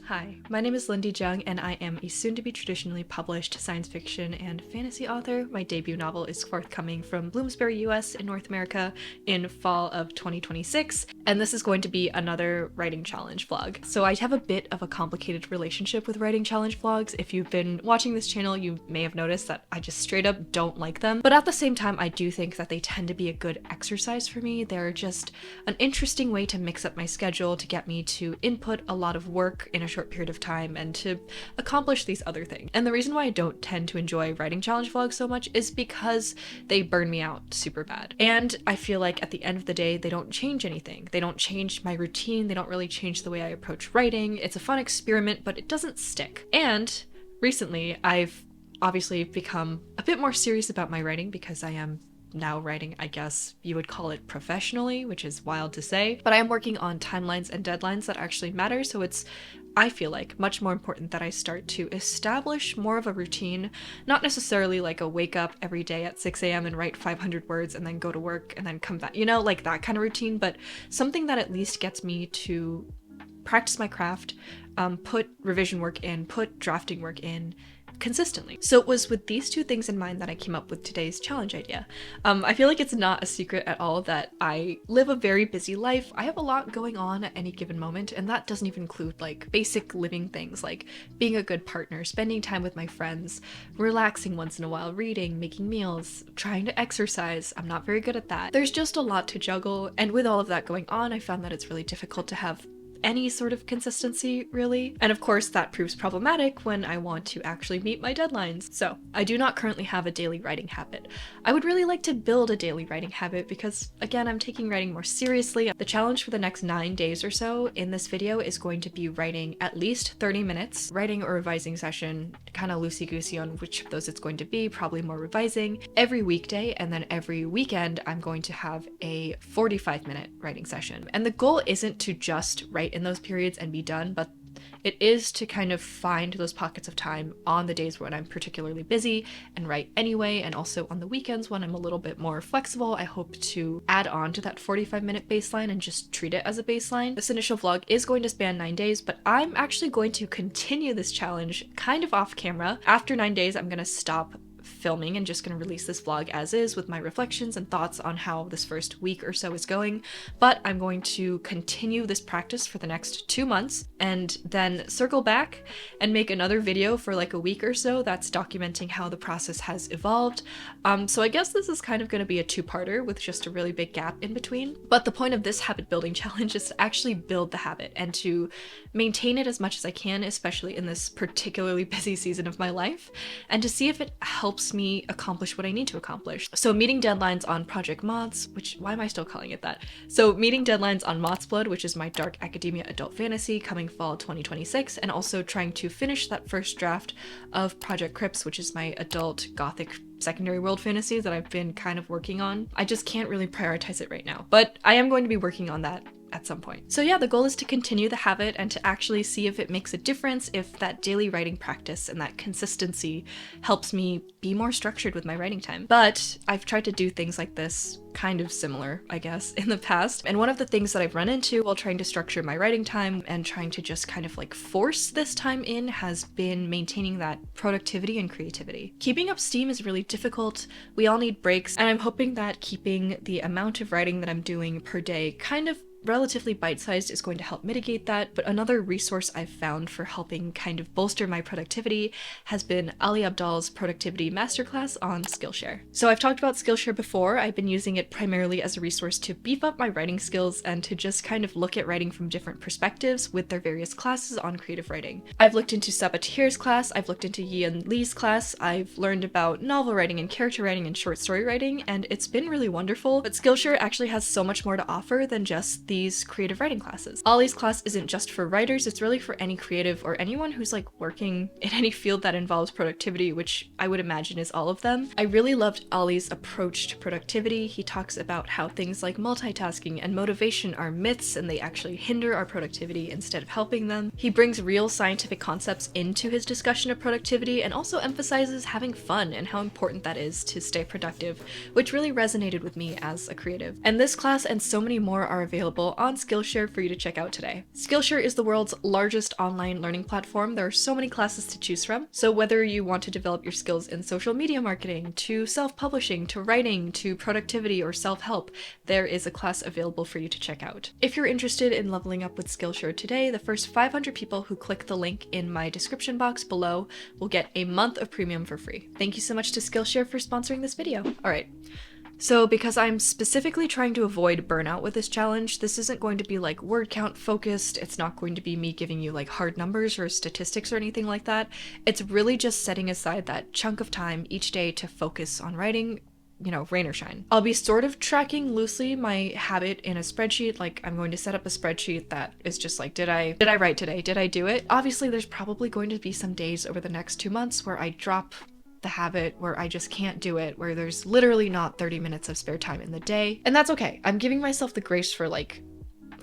Hi, my name is Lindy Jung, and I am a soon-to-be traditionally published science fiction and fantasy author. My debut novel is forthcoming from Bloomsbury US in North America in fall of 2026, and this is going to be another writing challenge vlog. So I have a bit of a complicated relationship with writing challenge vlogs. If you've been watching this channel, you may have noticed that I just straight up don't like them, but at the same time, I do think that they tend to be a good exercise for me. They're just an interesting way to mix up my schedule, to get me to input a lot of work in a short period of time and to accomplish these other things. And the reason why I don't tend to enjoy writing challenge vlogs so much is because they burn me out super bad. And I feel like at the end of the day, they don't change anything. They don't change my routine. They don't really change the way I approach writing. It's a fun experiment, but it doesn't stick. And recently, I've obviously become a bit more serious about my writing because I am now writing, I guess you would call it professionally, which is wild to say, but I am working on timelines and deadlines that actually matter, so it's, I feel like, much more important that I start to establish more of a routine, not necessarily like a wake up every day at 6 a.m. and write 500 words and then go to work and then come back, you know, like that kind of routine, but something that at least gets me to practice my craft, put revision work in, put drafting work in, consistently. So it was with these two things in mind that I came up with today's challenge idea. I feel like it's not a secret at all that I live a very busy life. I have a lot going on at any given moment, and that doesn't even include like basic living things like being a good partner, spending time with my friends, relaxing once in a while, reading, making meals, trying to exercise. I'm not very good at that. There's just a lot to juggle, and with all of that going on, I found that it's really difficult to have any sort of consistency, really. And of course, that proves problematic when I want to actually meet my deadlines. So I do not currently have a daily writing habit. I would really like to build a daily writing habit because, again, I'm taking writing more seriously. The challenge for the next 9 days or so in this video is going to be writing at least 30 minutes, writing or revising session, kind of loosey-goosey on which of those it's going to be, probably more revising, every weekday, and then every weekend I'm going to have a 45-minute writing session. And the goal isn't to just write in those periods and be done, but it is to kind of find those pockets of time on the days when I'm particularly busy and write anyway, and also on the weekends when I'm a little bit more flexible. I hope to add on to that 45-minute baseline and just treat it as a baseline. This initial vlog is going to span 9 days, but I'm actually going to continue this challenge kind of off camera. After 9 days, I'm going to stop filming and just going to release this vlog as is with my reflections and thoughts on how this first week or so is going, but I'm going to continue this practice for the next 2 months and then circle back and make another video for like a week or so that's documenting how the process has evolved. So I guess this is kind of going to be a two-parter with just a really big gap in between, but the point of this habit building challenge is to actually build the habit and to maintain it as much as I can, especially in this particularly busy season of my life, and to see if it helps me accomplish what I need to accomplish. So meeting deadlines on Project Moths, which, why am I still calling it that? So meeting deadlines on MOTHSBLOOD, which is my dark academia adult fantasy coming fall 2026, and also trying to finish that first draft of Project Crypts, which is my adult gothic secondary world fantasy that I've been kind of working on. I just can't really prioritize it right now, but I am going to be working on that at some point. So yeah, the goal is to continue the habit and to actually see if it makes a difference, if that daily writing practice and that consistency helps me be more structured with my writing time. But I've tried to do things like this kind of similar, I guess, in the past. And one of the things that I've run into while trying to structure my writing time and trying to just kind of like force this time in has been maintaining that productivity and creativity. Keeping up steam is really difficult. We all need breaks, and I'm hoping that keeping the amount of writing that I'm doing per day kind of relatively bite-sized is going to help mitigate that. But another resource I've found for helping kind of bolster my productivity has been Ali Abdaal's productivity masterclass on Skillshare. So I've talked about Skillshare before. I've been using it primarily as a resource to beef up my writing skills and to just kind of look at writing from different perspectives with their various classes on creative writing. I've looked into Sabatier's class, I've looked into Yian Li's class, I've learned about novel writing and character writing and short story writing, and it's been really wonderful. But Skillshare actually has so much more to offer than just the these creative writing classes. Ollie's class isn't just for writers, it's really for any creative or anyone who's like working in any field that involves productivity, which I would imagine is all of them. I really loved Ollie's approach to productivity. He talks about how things like multitasking and motivation are myths and they actually hinder our productivity instead of helping them. He brings real scientific concepts into his discussion of productivity and also emphasizes having fun and how important that is to stay productive, which really resonated with me as a creative. And this class and so many more are available on Skillshare for you to check out today. Skillshare is the world's largest online learning platform. There are so many classes to choose from. So whether you want to develop your skills in social media marketing, to self-publishing, to writing, to productivity or self-help, there is a class available for you to check out. If you're interested in leveling up with Skillshare today, the first 500 people who click the link in my description box below will get a month of premium for free. Thank you so much to Skillshare for sponsoring this video. All right. So because I'm specifically trying to avoid burnout with this challenge, this isn't going to be like word count focused. It's not going to be me giving you like hard numbers or statistics or anything like that. It's really just setting aside that chunk of time each day to focus on writing, you know, rain or shine. I'll be sort of tracking loosely my habit in a spreadsheet. Like I'm going to set up a spreadsheet that is just like, did I write today? Did I do it? Obviously there's probably going to be some days over the next 2 months where I drop the habit, where I just can't do it, where there's literally not 30 minutes of spare time in the day. And that's okay. I'm giving myself the grace for like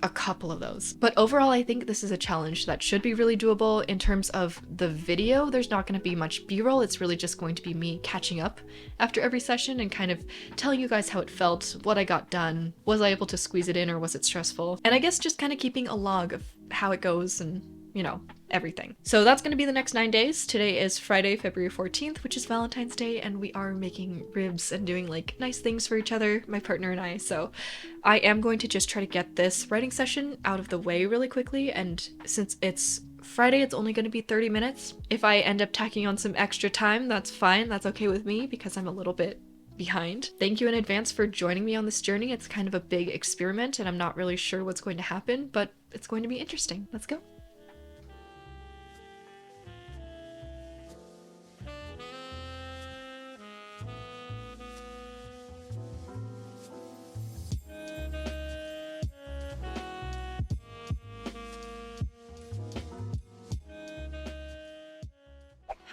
a couple of those. But overall, I think this is a challenge that should be really doable. In terms of the video, there's not going to be much b-roll. It's really just going to be me catching up after every session and kind of telling you guys how it felt, what I got done, was I able to squeeze it in or was it stressful? And I guess just kind of keeping a log of how it goes and, you know, everything. So that's going to be the next 9 days. Today is Friday, February 14th, which is Valentine's Day, and we are making ribs and doing like nice things for each other, my partner and I. So I am going to just try to get this writing session out of the way really quickly, and since it's Friday, it's only going to be 30 minutes. If I end up tacking on some extra time, that's fine. That's okay with me because I'm a little bit behind. Thank you in advance for joining me on this journey. It's kind of a big experiment and I'm not really sure what's going to happen, but it's going to be interesting. Let's go.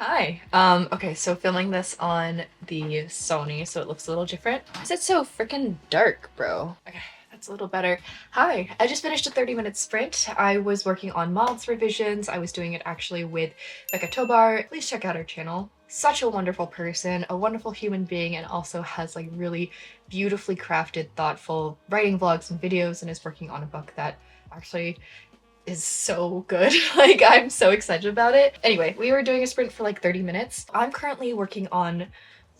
Hi. Okay, so filming this on the Sony, so it looks a little different. Why is it so freaking dark, bro? Okay, that's a little better. Hi, I just finished a 30-minute sprint. I was working on moths revisions. I was doing it actually with Becca Tobar. Please check out her channel. Such a wonderful person, a wonderful human being, and also has like really beautifully crafted, thoughtful writing vlogs and videos, and is working on a book that actually is so good. Like, I'm so excited about it. Anyway, we were doing a sprint for like 30 minutes. I'm currently working on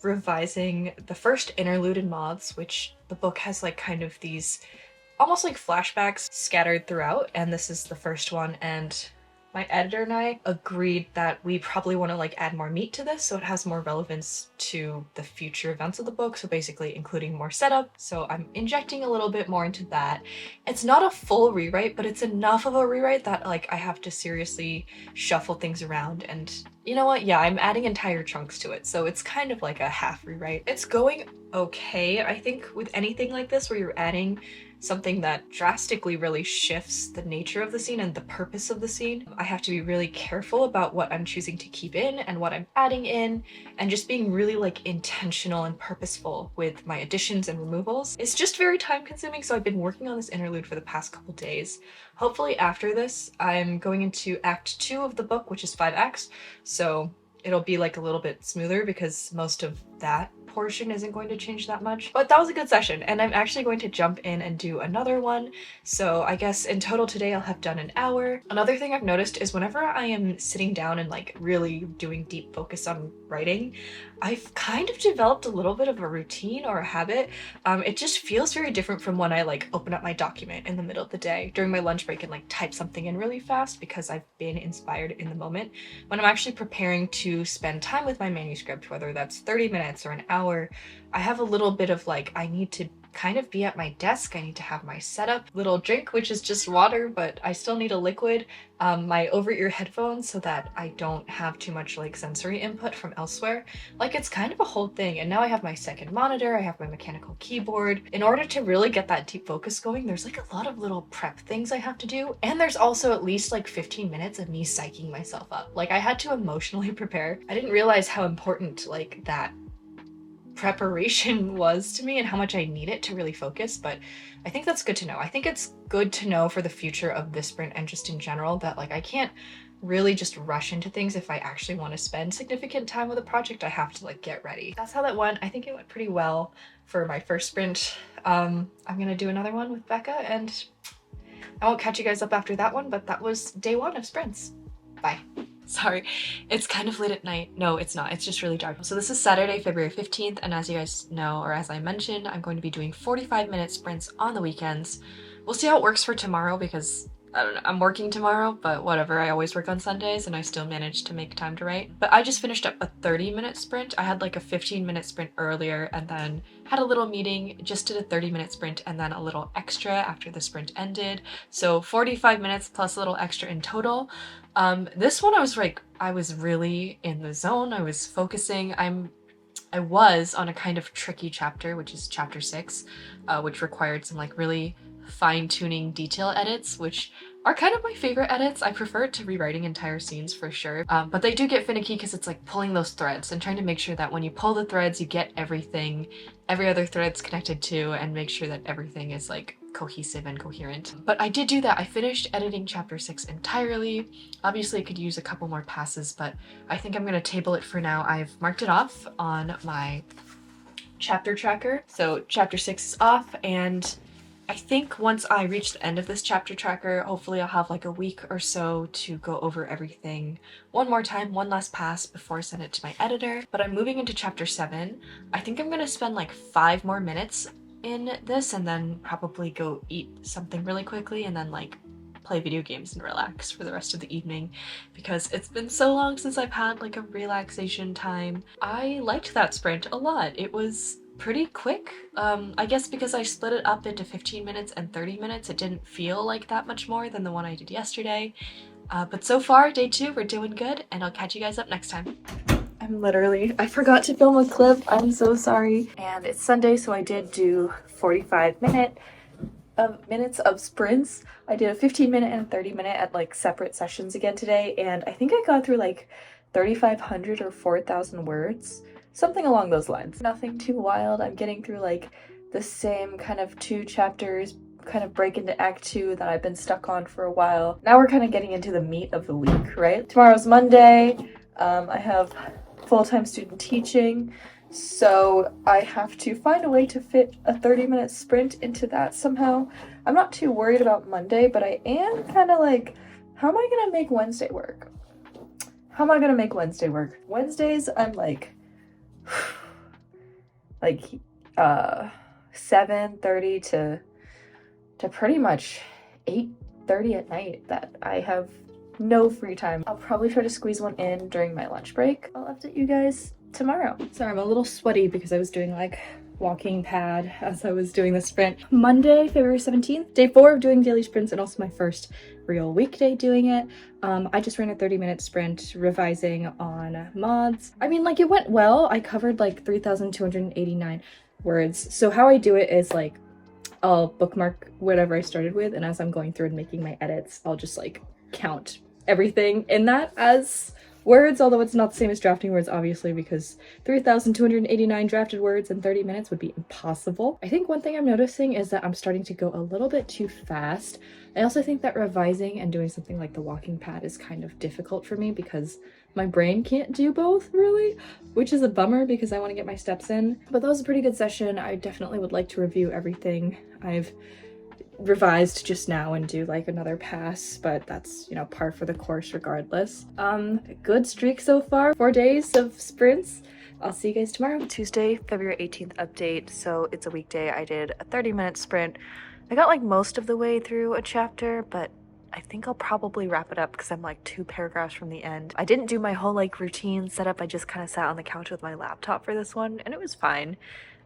revising the first interlude in Moths, which the book has like kind of these almost like flashbacks scattered throughout, and this is the first one, and my editor and I agreed that we probably want to like add more meat to this so it has more relevance to the future events of the book, so basically including more setup. So I'm injecting a little bit more into that. It's not a full rewrite, but it's enough of a rewrite that like I have to seriously shuffle things around, and you know what? Yeah, I'm adding entire chunks to it, so it's kind of like a half rewrite. It's going okay. I think with anything like this where you're adding something that drastically really shifts the nature of the scene and the purpose of the scene, I have to be really careful about what I'm choosing to keep in and what I'm adding in, and just being really like intentional and purposeful with my additions and removals. It's just very time consuming, so I've been working on this interlude for the past couple days. Hopefully after this, I'm going into Act 2 of the book, which is 5 acts, so it'll be like a little bit smoother because most of that portion isn't going to change that much. But that was a good session, and I'm actually going to jump in and do another one. So I guess in total today I'll have done an hour. Another thing I've noticed is whenever I am sitting down and like really doing deep focus on writing, I've kind of developed a little bit of a routine or a habit. It just feels very different from when I like open up my document in the middle of the day during my lunch break and like type something in really fast because I've been inspired in the moment. When I'm actually preparing to spend time with my manuscript, whether that's 30 minutes or an hour now where I have a little bit of like, I need to kind of be at my desk. I need to have my setup, little drink, which is just water, but I still need a liquid, my over-ear headphones so that I don't have too much like sensory input from elsewhere. Like, it's kind of a whole thing. And now I have my second monitor, I have my mechanical keyboard. In order to really get that deep focus going, there's like a lot of little prep things I have to do. And there's also at least like 15 minutes of me psyching myself up. Like, I had to emotionally prepare. I didn't realize how important like that preparation was to me and how much I need it to really focus, but I think that's good to know. I think it's good to know for the future of this sprint and just in general that like I can't really just rush into things. If I actually want to spend significant time with a project, I have to like get ready. That's how that went. I think it went pretty well for my first sprint. I'm gonna do another one with Becca and I won't catch you guys up after that one, but that was day one of sprints. Bye. Sorry, it's kind of late at night. No, it's not. It's just really dark. So this is Saturday, February 15th, and as you guys know, or as I mentioned, I'm going to be doing 45-minute sprints on the weekends. We'll see how it works for tomorrow because, I don't know, I'm working tomorrow, but whatever. I always work on Sundays and I still manage to make time to write. But I just finished up a 30-minute sprint. I had like a 15-minute sprint earlier and then had a little meeting, just did a 30-minute sprint and then a little extra after the sprint ended. So 45 minutes plus a little extra in total. This one I was really in the zone. I was focusing. I was on a kind of tricky chapter, which is chapter 6, which required some like really fine-tuning detail edits, which are kind of my favorite edits. I prefer it to rewriting entire scenes for sure, but they do get finicky because it's like pulling those threads and trying to make sure that when you pull the threads you get everything, every other thread's connected to, and make sure that everything is like cohesive and coherent. But I did do that. I finished editing chapter 6 entirely. Obviously I could use a couple more passes, but I think I'm gonna table it for now. I've marked it off on my chapter tracker. So chapter 6 is off, and I think once I reach the end of this chapter tracker, hopefully I'll have like a week or so to go over everything one more time, one last pass before I send it to my editor. But I'm moving into chapter 7. I think I'm gonna spend like 5 more minutes in this and then probably go eat something really quickly and then like play video games and relax for the rest of the evening because it's been so long since I've had like a relaxation time. I liked that sprint a lot. It was pretty quick. I guess because I split it up into 15 minutes and 30 minutes, it didn't feel like that much more than the one I did yesterday. But so far, day 2, we're doing good, and I'll catch you guys up next time. I forgot to film a clip. I'm so sorry. And it's Sunday, so I did do 45 minutes of sprints. I did a 15-minute and 30-minute at like separate sessions again today, and I think I got through like 3,500 or 4,000 words. Something along those lines. Nothing too wild. I'm getting through like the same kind of 2 chapters, kind of break into act 2 that I've been stuck on for a while. Now we're kind of getting into the meat of the week, right? Tomorrow's Monday. I have full-time student teaching, so I have to find a way to fit a 30-minute sprint into that somehow. I'm not too worried about Monday, but I am kind of like, how am I gonna make Wednesday work? How am I gonna make Wednesday work? Wednesdays, I'm like 7:30 to pretty much 8:30 at night that I have no free time. I'll probably try to squeeze one in during my lunch break. I'll update you guys tomorrow. Sorry, I'm a little sweaty because I was doing like walking pad as I was doing the sprint. Monday, February 17th, day 4 of doing daily sprints and also my first real weekday doing it. I just ran a 30-minute sprint revising on mods. I mean, like, it went well. I covered like 3,289 words. So how I do it is like, I'll bookmark whatever I started with, and as I'm going through and making my edits, I'll just like count everything in that as words, although it's not the same as drafting words, obviously, because 3,289 drafted words in 30 minutes would be impossible. I think one thing I'm noticing is that I'm starting to go a little bit too fast. I also think that revising and doing something like the walking pad is kind of difficult for me because my brain can't do both, really, which is a bummer because I want to get my steps in. But that was a pretty good session. I definitely would like to review everything I've revised just now and do like another pass, but that's, you know, par for the course regardless. Good streak so far, 4 days of sprints. I'll see you guys tomorrow. Tuesday, February 18th update. So it's a weekday. I did a 30-minute sprint. I got like most of the way through a chapter, but I think I'll probably wrap it up because I'm like 2 paragraphs from the end. I didn't do my whole like routine setup. I just kind of sat on the couch with my laptop for this one and it was fine.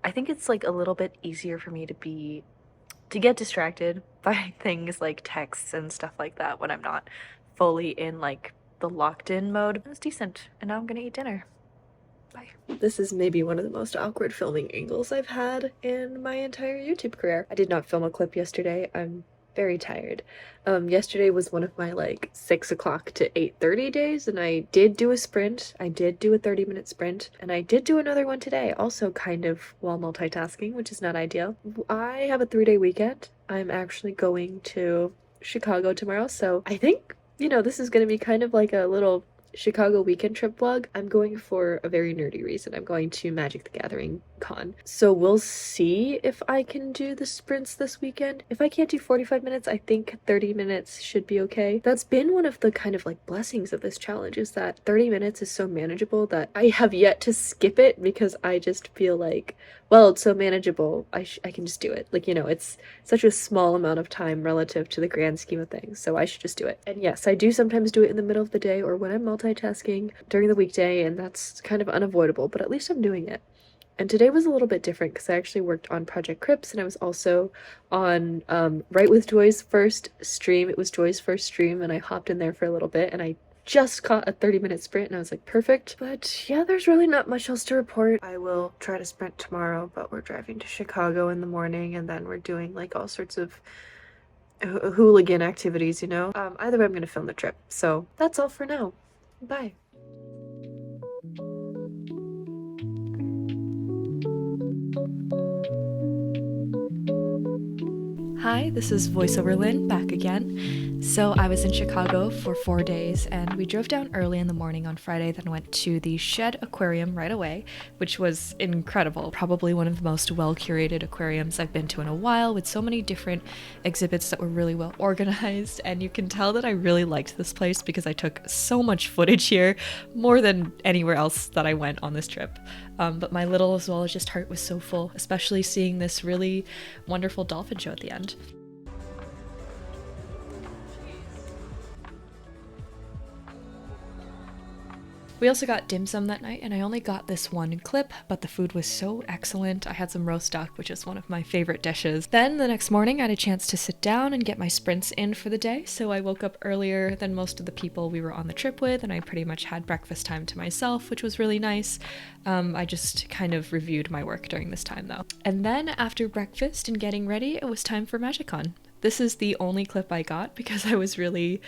I think it's like a little bit easier for me to get distracted by things like texts and stuff like that when I'm not fully in like the locked in mode. It was decent. And now I'm gonna eat dinner. Bye. This is maybe one of the most awkward filming angles I've had in my entire YouTube career. I did not film a clip yesterday. I'm very tired. Yesterday was one of my like 6 o'clock to 8:30 days, and I did do a sprint. I did do a 30-minute sprint, and I did do another one today, also kind of while multitasking, which is not ideal. I have a 3-day weekend. I'm actually going to Chicago tomorrow, so I think, you know, this is gonna be kind of like a little Chicago weekend trip vlog. I'm going for a very nerdy reason. I'm going to Magic the Gathering con. So we'll see if I can do the sprints this weekend. If I can't do 45 minutes, I think 30 minutes should be okay. That's been one of the kind of like blessings of this challenge, is that 30 minutes is so manageable that I have yet to skip it because I just feel like, well, it's so manageable, I can just do it. Like, you know, it's such a small amount of time relative to the grand scheme of things, so I should just do it. And yes, I do sometimes do it in the middle of the day or when I'm multitasking during the weekday, and that's kind of unavoidable, but at least I'm doing it. And today was a little bit different because I actually worked on Project Crips, and I was also on Write with Joy's first stream. It was Joy's first stream, and I hopped in there for a little bit, and I just caught a 30-minute sprint, and I was like, perfect. But yeah, there's really not much else to report. I will try to sprint tomorrow, but we're driving to Chicago in the morning, and then we're doing like all sorts of hooligan activities, you know? Either way, I'm gonna film the trip. So that's all for now. Bye. Hi, this is VoiceOver Lynn back again. So I was in Chicago for 4 days, and we drove down early in the morning on Friday, then went to the Shed Aquarium right away, which was incredible. Probably one of the most well-curated aquariums I've been to in a while, with so many different exhibits that were really well organized, and you can tell that I really liked this place because I took so much footage here, more than anywhere else that I went on this trip. But my little zoologist heart was so full, especially seeing this really wonderful dolphin show at the end. We also got dim sum that night, and I only got this one clip, but the food was so excellent. I had some roast duck, which is one of my favorite dishes. Then the next morning I had a chance to sit down and get my sprints in for the day, so I woke up earlier than most of the people we were on the trip with, and I pretty much had breakfast time to myself, which was really nice. I just kind of reviewed my work during this time though. And then after breakfast and getting ready, it was time for MagicCon. This is the only clip I got because I was really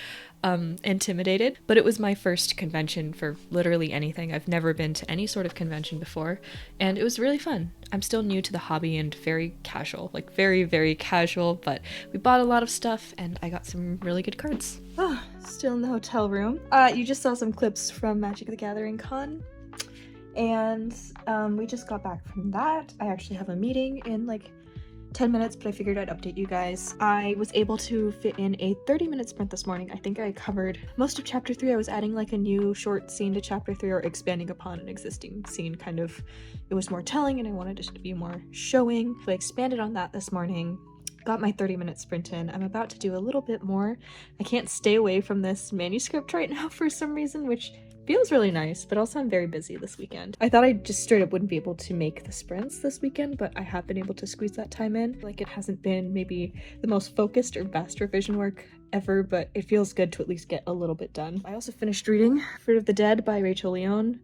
intimidated, but it was my first convention for literally anything. I've never been to any sort of convention before, and it was really fun. I'm still new to the hobby and very casual, like very, very casual, but we bought a lot of stuff and I got some really good cards. Oh, still in the hotel room. You just saw some clips from Magic the Gathering Con, and we just got back from that. I actually have a meeting in like 10 minutes, but I figured I'd update you guys. I was able to fit in a 30-minute sprint this morning. I think I covered most of chapter 3. I was adding like a new short scene to chapter 3, or expanding upon an existing scene, kind of. It was more telling and I wanted it to be more showing. So I expanded on that this morning. Got my 30-minute sprint in. I'm about to do a little bit more. I can't stay away from this manuscript right now for some reason, which feels really nice, but also I'm very busy this weekend. I thought I just straight up wouldn't be able to make the sprints this weekend, but I have been able to squeeze that time in. Like, it hasn't been maybe the most focused or best revision work ever, but it feels good to at least get a little bit done. I also finished reading Fruit of the Dead by Rachel Leone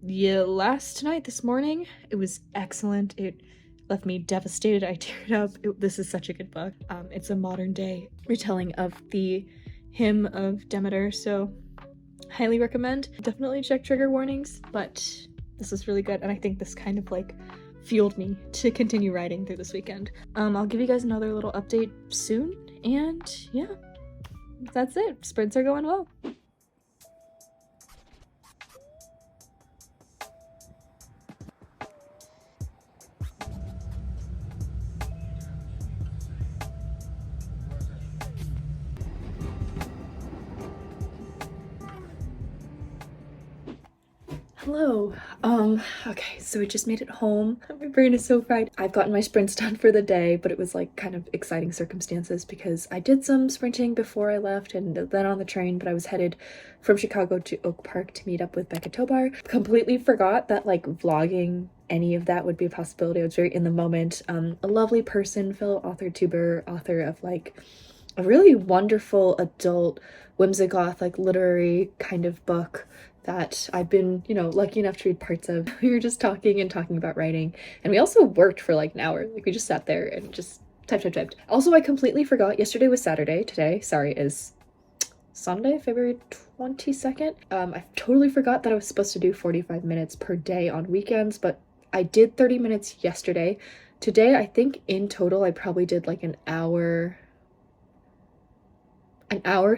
last night, this morning. It was excellent. It left me devastated. I teared up. This is such a good book. It's a modern day retelling of the hymn of Demeter, so highly recommend. Definitely check trigger warnings, but this is really good, and I think this kind of like fueled me to continue writing through this weekend. I'll give you guys another little update soon, and yeah, that's it. Sprints are going well. Hello. Okay, so I just made it home. My brain is so fried. I've gotten my sprints done for the day, but it was like kind of exciting circumstances because I did some sprinting before I left and then on the train, but I was headed from Chicago to Oak Park to meet up with Becca Tobar. Completely forgot that like vlogging any of that would be a possibility. I was very in the moment. A lovely person, fellow author-tuber, author of like a really wonderful adult whimsigoth like literary kind of book that I've been, you know, lucky enough to read parts of. We were just talking about writing, and we also worked for like an hour. Like we just sat there and just typed. Also, I completely forgot, yesterday was Saturday, today, sorry, is Sunday, February 22nd. I totally forgot that I was supposed to do 45 minutes per day on weekends, but I did 30 minutes yesterday. Today, I think in total, I probably did like an hour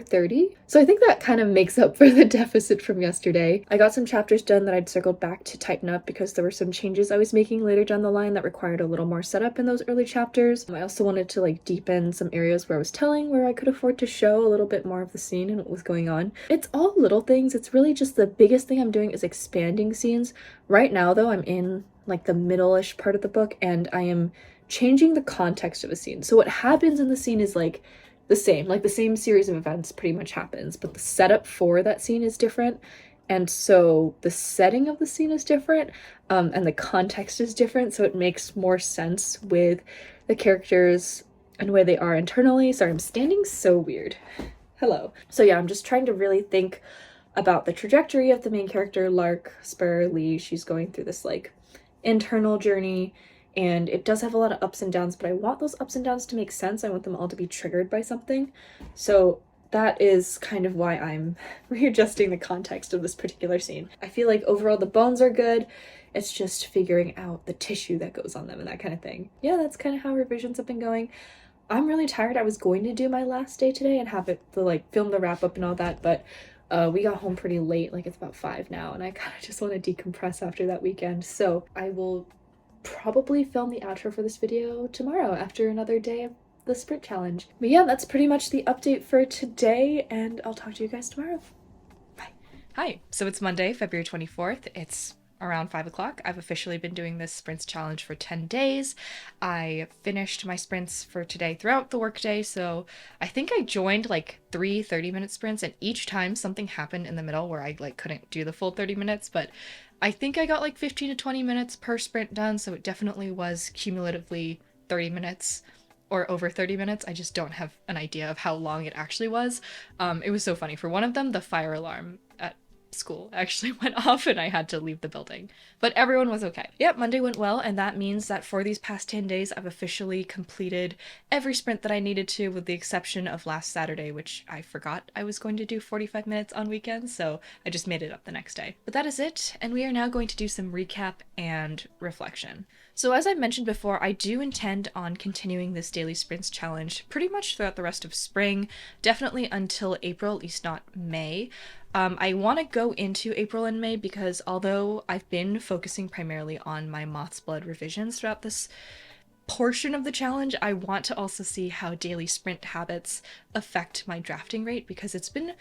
30. So I think that kind of makes up for the deficit from yesterday. I got some chapters done that I'd circled back to tighten up because there were some changes I was making later down the line that required a little more setup in those early chapters. I also wanted to like deepen some areas where I was telling, where I could afford to show a little bit more of the scene and what was going on. It's all little things. It's really just the biggest thing I'm doing is expanding scenes. Right now though, I'm in like the middle-ish part of the book and I am changing the context of a scene. So what happens in the scene is like the same series of events pretty much happens, but the setup for that scene is different, and so the setting of the scene is different, and the context is different, so it makes more sense with the characters and where they are internally. Sorry, I'm standing so weird. Hello. So yeah, I'm just trying to really think about the trajectory of the main character, Larkspur Lee. She's going through this like internal journey, and it does have a lot of ups and downs, but I want those ups and downs to make sense. I want them all to be triggered by something. So that is kind of why I'm readjusting the context of this particular scene. I feel like overall the bones are good. It's just figuring out the tissue that goes on them and that kind of thing. Yeah, that's kind of how revisions have been going. I'm really tired. I was going to do my last day today and have it to like film the wrap up and all that, but we got home pretty late, like it's about 5 now, and I kind of just want to decompress after that weekend. So I will probably film the outro for this video tomorrow after another day of the sprint challenge. But yeah, that's pretty much the update for today, and I'll talk to you guys tomorrow. Bye. Hi, so it's Monday, February 24th. It's around 5 o'clock. I've officially been doing this sprints challenge for 10 days. I finished my sprints for today throughout the workday, so I think I joined like 3 30-minute sprints, and each time something happened in the middle where I like couldn't do the full 30 minutes, but I think I got like 15 to 20 minutes per sprint done, so it definitely was cumulatively 30 minutes or over 30 minutes. I just don't have an idea of how long it actually was. It was so funny. For one of them, the fire alarm at school actually went off and I had to leave the building, but everyone was okay. Yep, Monday went well, and that means that for these past 10 days I've officially completed every sprint that I needed to, with the exception of last Saturday, which I forgot I was going to do 45 minutes on weekends, so I just made it up the next day. But that is it, and we are now going to do some recap and reflection. So as I mentioned before, I do intend on continuing this daily sprints challenge pretty much throughout the rest of spring, definitely until April, at least not May. I want to go into April and May because although I've been focusing primarily on my MOTHSBLOOD revisions throughout this portion of the challenge, I want to also see how daily sprint habits affect my drafting rate, because it's been,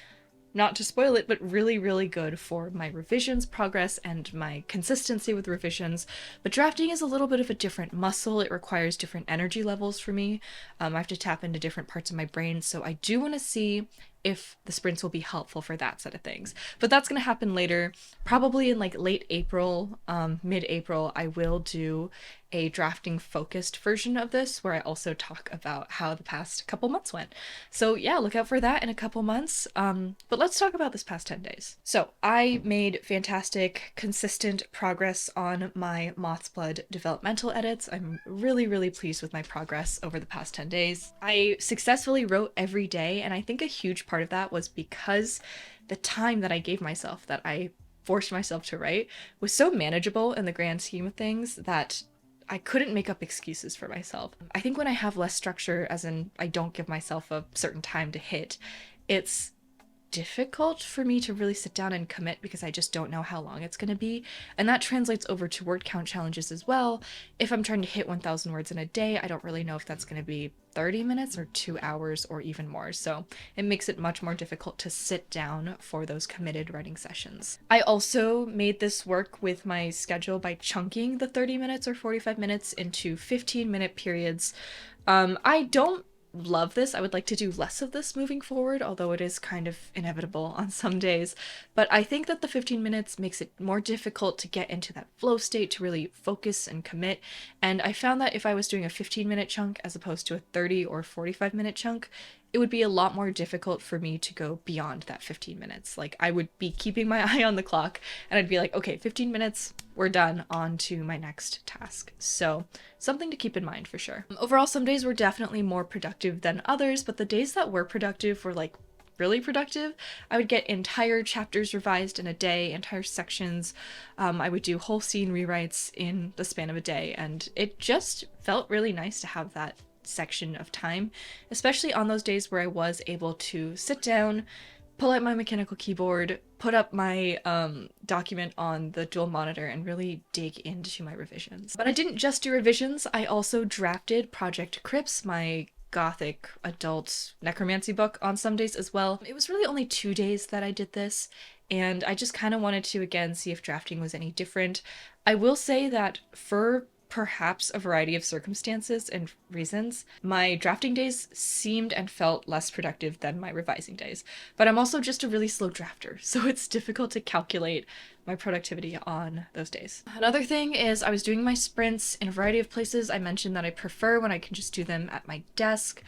not to spoil it, but really, really good for my revisions progress and my consistency with revisions. But drafting is a little bit of a different muscle. It requires different energy levels for me. I have to tap into different parts of my brain, so I do want to see if the sprints will be helpful for that set of things. But that's going to happen later, probably in like late April, mid-April. I will do a drafting focused version of this where I also talk about how the past couple months went. So yeah, look out for that in a couple months. But let's talk about this past 10 days. So I made fantastic, consistent progress on my MOTHSBLOOD developmental edits. I'm really, really pleased with my progress over the past 10 days. I successfully wrote every day, and I think a huge part of that was because the time that I gave myself, that I forced myself to write, was so manageable in the grand scheme of things that I couldn't make up excuses for myself. I think when I have less structure, as in I don't give myself a certain time to hit, it's difficult for me to really sit down and commit because I just don't know how long it's going to be. And that translates over to word count challenges as well. If I'm trying to hit 1,000 words in a day, I don't really know if that's going to be 30 minutes or 2 hours or even more. So it makes it much more difficult to sit down for those committed writing sessions. I also made this work with my schedule by chunking the 30 minutes or 45 minutes into 15-minute periods. I don't love this. I would like to do less of this moving forward, although it is kind of inevitable on some days. But I think that the 15 minutes makes it more difficult to get into that flow state, to really focus and commit. And I found that if I was doing a 15-minute chunk as opposed to a 30 or 45-minute chunk, it would be a lot more difficult for me to go beyond that 15 minutes. Like, I would be keeping my eye on the clock and I'd be like, okay, 15 minutes, we're done, on to my next task. So something to keep in mind for sure. Overall, some days were definitely more productive than others, but the days that were productive were like really productive. I would get entire chapters revised in a day, entire sections. I would do whole scene rewrites in the span of a day, and it just felt really nice to have that section of time, especially on those days where I was able to sit down, pull out my mechanical keyboard, put up my document on the dual monitor, and really dig into my revisions. But I didn't just do revisions, I also drafted Project Crypts, my gothic adult necromancy book, on some days as well. It was really only 2 days that I did this, and I just kind of wanted to again see if drafting was any different. I will say that for perhaps a variety of circumstances and reasons, my drafting days seemed and felt less productive than my revising days. But I'm also just a really slow drafter, so it's difficult to calculate my productivity on those days. Another thing is I was doing my sprints in a variety of places. I mentioned that I prefer when I can just do them at my desk.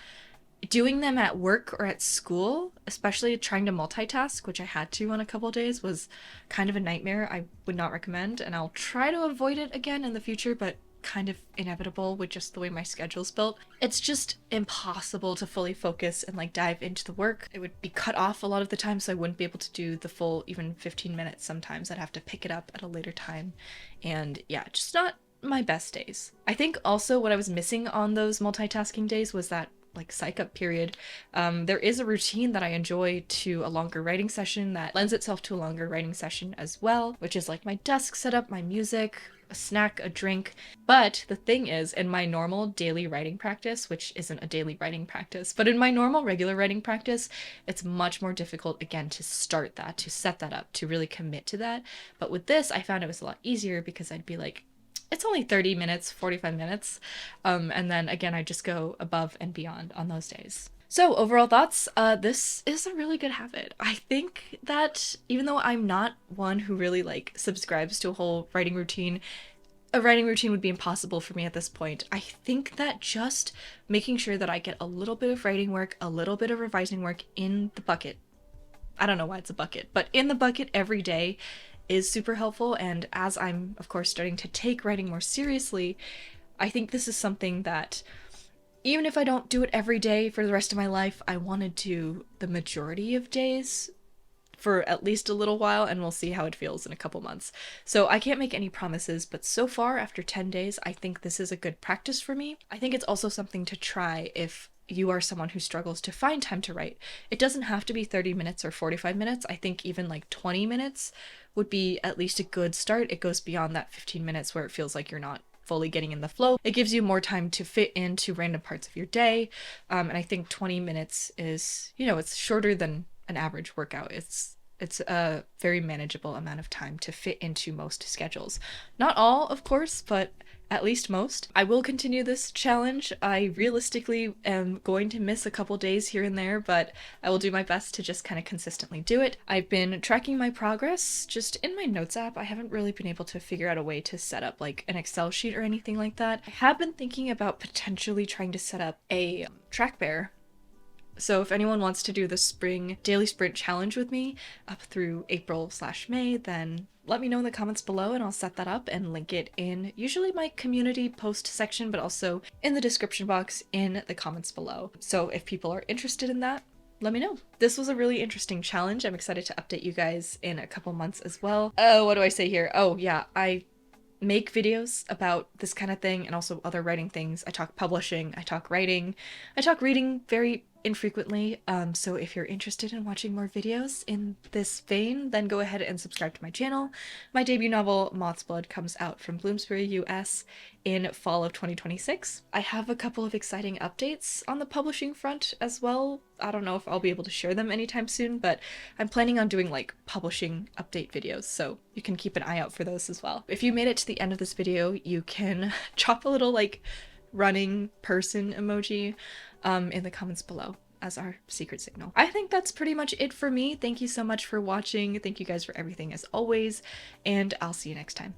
Doing them at work or at school, especially trying to multitask, which I had to on a couple days, was kind of a nightmare. I would not recommend, and I'll try to avoid it again in the future, but kind of inevitable with just the way my schedule's built. It's just impossible to fully focus and like dive into the work. It would be cut off a lot of the time, so I wouldn't be able to do the full even 15 minutes sometimes. I'd have to pick it up at a later time. And yeah, just not my best days. I think also what I was missing on those multitasking days was that like psych up period. There is a routine that I enjoy to a longer writing session that lends itself to a longer writing session as well, which is like my desk setup, my music, a snack, a drink. But the thing is, in my normal daily writing practice, which isn't a daily writing practice, but in my normal regular writing practice, it's much more difficult again to start that, to set that up, to really commit to that. But with this, I found it was a lot easier because I'd be like, it's only 30 minutes, 45 minutes. And then again, I just go above and beyond on those days. So overall thoughts, this is a really good habit. I think that even though I'm not one who really like subscribes to a whole writing routine, a writing routine would be impossible for me at this point. I think that just making sure that I get a little bit of writing work, a little bit of revising work in the bucket. I don't know why it's a bucket, but in the bucket every day is super helpful. And as I'm, of course, starting to take writing more seriously, I think this is something that even if I don't do it every day for the rest of my life, I want to do the majority of days for at least a little while, and we'll see how it feels in a couple months. So I can't make any promises, but so far, after 10 days, I think this is a good practice for me. I think it's also something to try if you are someone who struggles to find time to write. It doesn't have to be 30 minutes or 45 minutes. I think even like 20 minutes would be at least a good start. It goes beyond that 15 minutes where it feels like you're not fully getting in the flow. It gives you more time to fit into random parts of your day. And I think 20 minutes is, you know, it's shorter than an average workout. It's a very manageable amount of time to fit into most schedules. Not all, of course, but at least most. I will continue this challenge. I realistically am going to miss a couple days here and there, but I will do my best to just kind of consistently do it. I've been tracking my progress just in my notes app. I haven't really been able to figure out a way to set up like an Excel sheet or anything like that. I have been thinking about potentially trying to set up a track bear. So if anyone wants to do the spring daily sprint challenge with me up through April/May, then let me know in the comments below and I'll set that up and link it in usually my community post section, but also in the description box in the comments below. So if people are interested in that, let me know. This was a really interesting challenge. I'm excited to update you guys in a couple months as well. Oh, what do I say here? Oh yeah, I make videos about this kind of thing and also other writing things. I talk publishing, I talk writing, I talk reading very infrequently, so if you're interested in watching more videos in this vein, then go ahead and subscribe to my channel. My debut novel, Mothsblood, comes out from Bloomsbury US in fall of 2026. I have a couple of exciting updates on the publishing front as well. I don't know if I'll be able to share them anytime soon, but I'm planning on doing like publishing update videos, so you can keep an eye out for those as well. If you made it to the end of this video, you can drop a little like running person emoji in the comments below as our secret signal. I think that's pretty much it for me. Thank you so much for watching. Thank you guys for everything as always, and I'll see you next time.